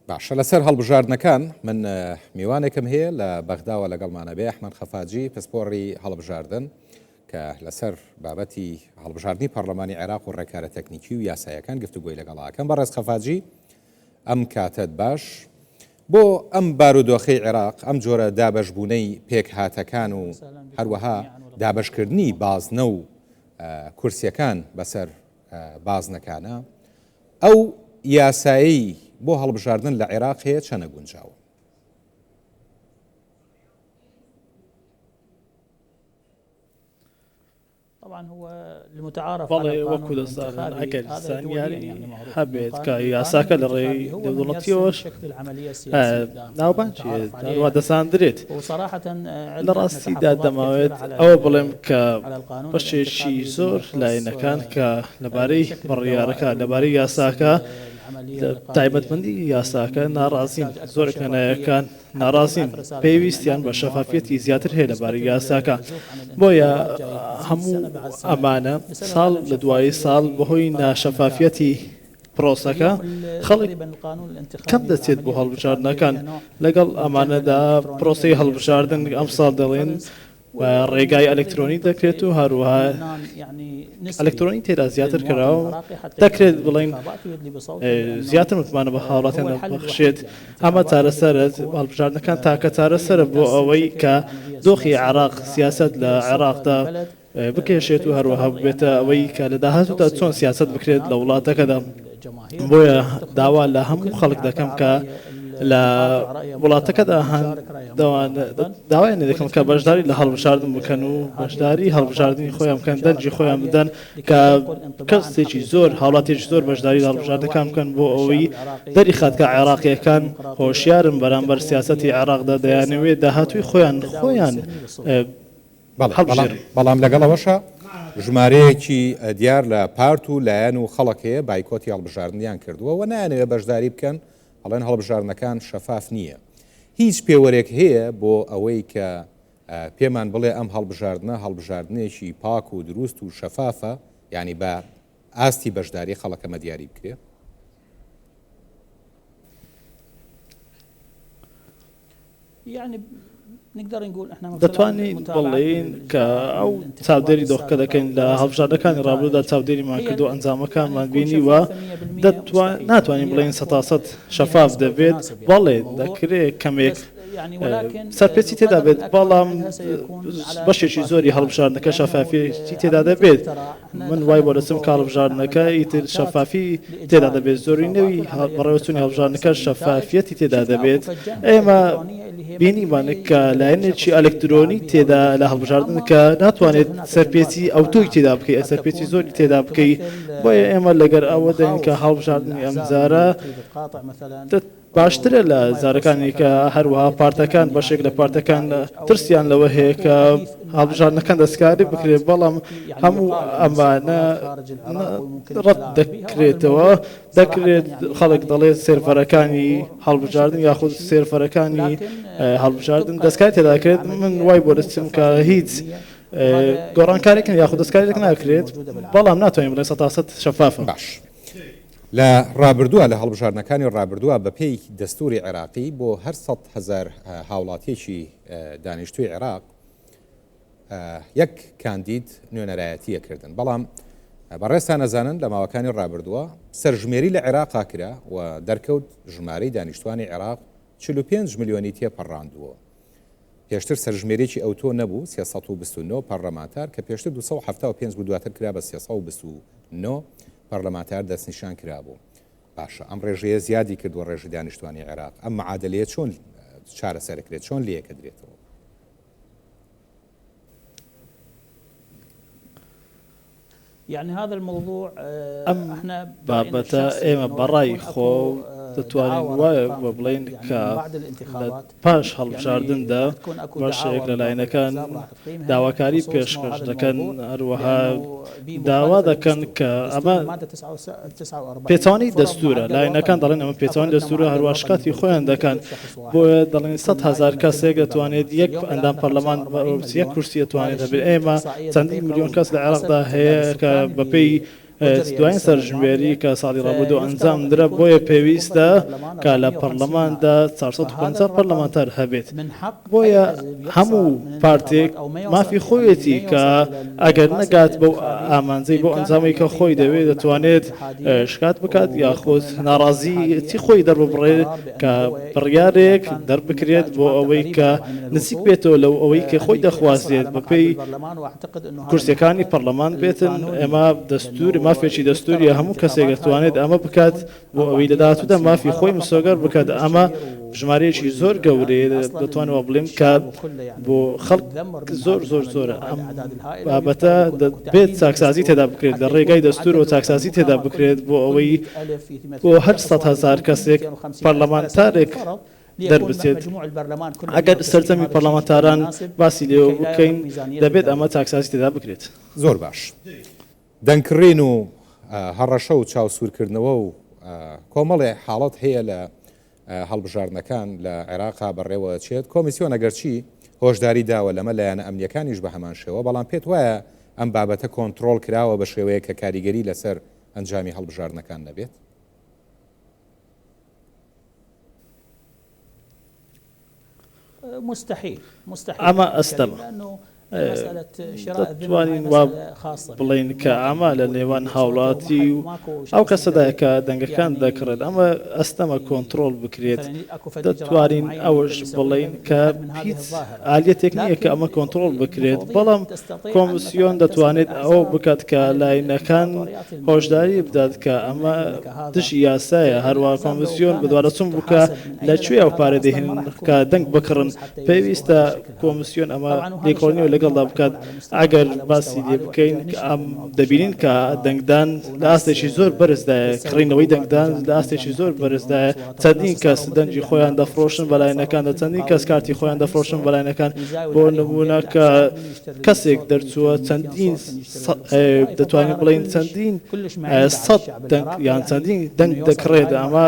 باشە لەسەر هەڵبژاردنەکان من میوانێکم هەیە لە بەغداوە لەگەڵمانە بێ ئەحمەد خەفاجی پسپۆڕی هەڵبژاردن کە لەسەر بابەتی هەڵبژاردننی پەرلەمانی عێراق و ڕێکارە تەکنیکی و یاسایەکان گفتوگوی لەگەڵاکەم بەڕێز خەفاجی ئەم کاتت باش بۆ ئەم بارودۆخەی عێراق ئەم جۆرە دابەشبوونەی پێک هاتەکان و هەروەها دابشکردنی بازنە و کورسیەکان بەسەر بازنەکانە ئەو یاسایی بۆ هەڵبژاردن لە عێراق هەیە چەنە گونجاوە؟ بەڵێ وەکو دەزانن ئەگەر زانیاری هەبێت کە یاساکە لە ڕێی دەوڵەتیەوەش ناوبانجیوا دەزاندرێت لە ڕاستیدا دەماوێت ئەوە بڵێم کە بەشێکی زۆر لایەنەکان کە لەبارەی بڕیارەکە لەبارەی یاساکە تایبەتمەندی یاساکە ناڕازین زۆرێک لەنایەکان ناڕازین پێویستیان بە شەفافیەتی زیاتر هەیە لەبارەی یاساکە بۆیە هەموو ئەمانە ساڵ لە دوای ساڵ بەهۆی ناشەفافیەتی پرۆسەکە خەڵک کەم دەچێت بۆ هەڵبژاردنەکان لەگەڵ ئەمانەدا پرۆسی هەڵبژاردن ئەم ساڵ دەڵێن و ڕێگای ئەلکترۆنی دەکرێت و هەروەها ئەلکترۆنی تێدا زیاتر کراوە دەکرێت بڵین زیاتر متمانە بە هاوڵاتیان بەخشێت ئەمە چارەسەرت هەڵبژاردنەکان تاکە چارەسەرە بۆ ئەوەی کە دۆخی عێراق سیاست لە عێراقدا بکێشێت و هەروەها بێتە ئەوەی کە لە داهاتوودا چۆن سیاست بکرێت لە وڵاتەکەدا بۆیە داوا لە هەموو خەڵک دەکەم کە لە وڵاتەکەدا داوایان دەکەم کە بەشداری لە هەڵبژاردن بکەن و بەشداری هەڵبژاردننی خۆیان بکەن دەنجی خۆیان بدەن کە کەسێکی زۆر هاوڵاتێکی زۆر بەشداری لە هەڵبژاردنەکان بکەن بۆ ئەوەی دەری خاتکە عێراقیەکان هۆشیارن بەرامبەر سیاسەتی عێراقدا دەیانەوێت داهاتووی خۆیان بەڵام لەگەڵەوەشە ژمارەیەکی دیار لە پارت و لایەن و خەڵک هەیە بایکۆتی هەڵبژاردنیان کردووە و نایانەوێت بەشداری بکەن هەڵێن هەڵبژاردنەکان شەفاف نییە هیچ پێوەرێک هەیە بۆ ئەوەی کە پێمان بڵێ ئەم هەڵبژاردنە هەڵبژاردنێکی پاک و دروست و شەفافە یعنی بە ئاستی بەشداری خەڵکەمە دیاری بکرێت دەتوانین بڵێن کە ئەو چاودێری دۆخەکە دەکەین لە هەڵبژاردنەکانی ڕابردوودا چاودێریمان کردو ئەنجامەکانمان بینیوە ناتوانین بڵێن 100% شەفاف دەبێت بەڵێ دەکرێت کەمێک سەرپێچی تێدا بێت بەڵام بەشێکی زۆری هەڵبژاردنەکە شەفافیەتی تێدا دەبێت من وای بۆ دەچم کە هەڵبژاردنەکە ئیتر شەفافی تێدا دەبێت زۆرینەوەی بەڕێوەچوونی هەڵبژاردنەکە شەفافیەتی تێدا دەبێت ئێمە بینیمانە کە لایەنێکی ئەلکترۆنی تێدا لە هەڵبژاردن کە ناتوانێت سەرپێچی ئەوتۆی تێدا بکەیت سەرپێچی زۆری تێدا بکەیت بۆیە ئێمە لەگەر ئەوە دەین کە هەڵبژاردننی ئەمجارە باشترە لە زارەکانی کە هەروەها پارتەکان بەشێک لە پارتەکان ترسیان لەوە هەیە کە هەڵبژاردنەکان دەستکاری بکرێت بەڵام هەموو ئەمانە ڕەت دەکرێتەوە دەکرێت خەڵک دەڵێت سێرفەرەکانی هەڵبژاردن یاخود سێرفەرەکانی هەڵبژاردن دەستکاری تێداکرێت من وای بۆ دەچم کە هیچ گۆڕانکارێکن یاخود دەستکارێک ناکرێت بەڵام ناتوانین بڵێن 100% شەفافە باش لە ڕابردووە لە هەڵبژاردنەکانی ڕابردووە بەپێی دەستوری عێراقی بۆ هەر 100,000 هاوڵاتیەکی دانیشتووی عێراق یەک کاندید نوێنەرایەتیەکردن بەڵام بەڕێستان نەزانن لە ماوەکانی ڕابردووە سەرژمێری لە عێراقا کرا و دەرکەوت ژمارەی دانیشتوانی عێراق 45 ملیۆنی تێپەڕاندووە پێشتر سەرژمێرێکی ئەوتۆ نەبوو 329 پەرلەمانتار کە پێشتر 275 بوو دواتر کرا بە 329 پەرلەمانتار دەستنیشان کرابوو باشە ئەم ڕێژەیە زیادی کردووە ڕێژی دانیشتوانی عێراق ئەم معادلەیە چۆن چارەسەرکرێت چۆن لێکە درێتەوە ئەم بابەتە ئێمە بەڕای خۆ دەتوانین وایە بە بڵێن کە لە پاش هەڵبژاردندا بەشێک لە لایەنەکان داواکاری پێشکەش دەکەن هەروەها داوا دەکەن کە ئەمە پێچوانی دەستورە لایەنەکان دەڵێن ئەمە پێچوانی دەستورە هەروە شکاتی خۆیان دەکەن بۆیە دەڵێن 100,000 کەسێک دەتوانێت یەک ئەندام پەرلەمان یەک کورسی دەتوانێت هەبێت ئێمە چەندی ملیۆن کەس لە عێراقدا هەیە کە بەپێی دوایین سەرژمێری کە ساڵی ڕابردوو ئەنجام درا بۆیە پێویستە کە لە پەرلەماندا 450 پەرلەمانتار هەبێت بۆیە هەموو پارتێک مافی خۆیەتی کە ئەگەر نەگات بەو ئامانجەی بۆ ئەنجامی کە خۆی دەوێت دەتوانێت شکات بکات یاخود ناڕازیەتی خۆی دەرببڕێت کە بڕیارێک دەربکرێت بۆ ئەوەی کە نزیک بێتەوە لەو ئەوەی کە خۆی دەخوازێت بەپێی کورسەکانی پەرلەمان بێتن ئێمە دەستوری مافێکی دەستوریە هەموو کەسێک دەتوانێت ئەمە بکات بۆ ئەوەی لە داهاتوودا مافی خۆی مسۆگەر بکات ئەمە ژمارەیەکی زۆر گەورەیە دەتوانەوە بڵێم کە بۆ خەڵک زۆرە ئەم بابەتە دەبێت چاکسازی تێدا بکرێت لە ڕێگای دەستورەوە چاکسازی تێدا بکرێت بۆ ئەوەی بۆ 800,000 کەسێک پەرلەمانتارێک دەربچێت ئەگەر سەرجەمی پەرلەمانتاران باسی لێوە بکەین دەبێت ئەمە چاکسازی تێدا بکرێت زۆر باش دەنگکڕین و هەڕەشە و چاوسورکردنەوە و کۆمەڵێ حاڵەت هەیە لە هەڵبژاردنەکان لە عێراقا بەڕێوە چێت کۆمیسیۆن ئەگەرچی هۆشداری داوە لەمە لایەنە ئەمنیەکانیش بە هەمان شێوە بەڵام پێت وایە ئەم بابەتە کۆنتڕۆڵ کراوە بە شێوەیە کە کاریگەری لەسەر ئەنجامی هەڵبژاردنەکان نەبێت مستحيل ئەمە ئەستەمە دەتوانین وا بڵین کە ئەمە لە نێوان هاوڵاتی و ئەو کەسەدایە کە دەنگەکان دەکڕێت ئەمە ئەستەمە کۆنتڕۆل بکرێت دەتوانین ئەوەش بڵین کە هیچ ئالەتێک نییە کە ئەمە کۆنتڕۆل بکرێت بەڵام کۆمیسیۆن دەتوانێت ئەوە بکات کە لاینەکان هۆشداری بدات کە ئەمە دژی یاسایە هەروە کۆمیسیۆن بەدوارەچوون بکە لەکوێ ئەو پارە دەهێن کە دەنگ بکڕن پێویستە کۆمیسیۆن ئەمە لێکۆڵینەوە لەگەڵدا بکات ئەگەر باسی لێ بکەین ئەم دەبینین کە دەنگدان لە ئاستێکی زۆر بەرزدایە کڕینەوەی دەنگدان لە ئاستێکی زۆر بەرزدایە چەندین کەس دەنجی خۆیان دەفرۆشن بەلایەنەکان چەندین کەس کارتی خۆیان دەفرۆشن بەلایەنەکان بۆ نمونە کە کەسێک دەرچووە چەندین دەتوانین بڵین چەندین سەد دەنگ یان چەندین دەنگ دەکڕێت ئەمە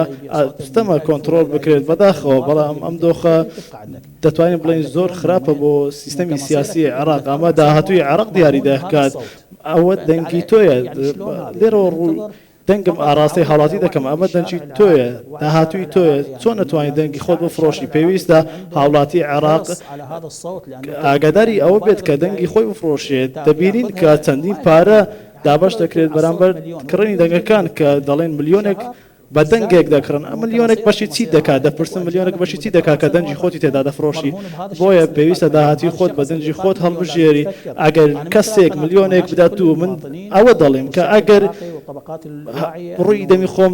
ستەمە کۆنتڕۆل بکرێت بەداخەوە بەڵام ئەم دۆخە دەتوانین بڵین زۆر خراپە بۆ سیستەمی سیاسی عێراق ئەمە داهاتووی عێراق دیاری دەکات ئەوە دەنگی تۆیە لێرەوە ڕوو دەنگم ئاراستی هاوڵاتی دەکەم ئەمە دەنگی تۆیە داهاتووی تۆیە چۆن نەتوانین دەنگی خۆت بفرۆشی پێویستە هاوڵاتی عێراق ئاگاداری ئەوە بێت کە دەنگی خۆی بفرۆشێت دەبینین کە چەندین پارە دابەش دەکرێت بەرامبەر کڕینی دەنگەکان کە دەڵێن ملیۆنێک بە دەنگێک دەکڕن ئەم ملیۆنێک بەشی چی دەکات دەپرسن ملیۆنێک بەشی چی دەکات کە دەنجی خۆتی تێدا دەفرۆشی بۆیە پێویستە داهاتی خۆت بە دەنجی خۆت هەڵبژێری ئەگەر کەسێک ملیۆنێک بدات و من ئەوە دەڵێم کە ئەگەر ڕووی دەمی خۆم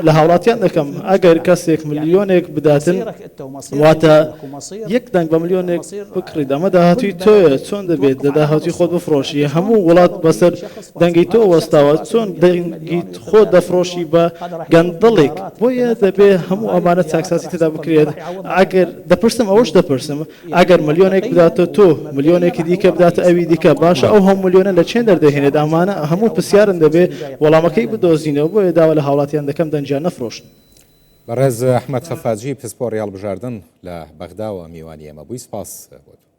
لە هاوڵاتیان دەکەم ئەگەر کەسێک ملیۆنێک بداتن واتە یەک دەنگ بە ملیۆنێک بکڕیت ئەمە داهاتووی تۆیە چۆن دەبێت لە داهاتی خۆت بفرۆشی هەموو وڵات بەسەر دەنگی تۆ وەستاوە چۆن دەنگی خۆت دەفرۆشی بە گەندڵێک بۆیە دەبێ هەموو ئەمانە چاکساسی تێدا بکرێت ئەگەر دەپرسم ئەوەش دەپرسم ئەگەر ملیۆنێک بداتە تۆ ملیۆنێکی دیکە بداتە ئەوی دیکە باشە ئەو هەموو ملیۆنە لە چێن دەردەهێنێت ئەمانە هەموو پرسیارن دەبێ وەڵامەکەی بدۆزینەوە بۆیە داوا لە هاوڵاتیان دەکەم دەنجیان نەفرۆشن بەڕێز ئەحمەد خەفاجی پسپۆڕی هەڵبژاردن لە بەغداوە میوانی ئێمە بووی سپاس بۆت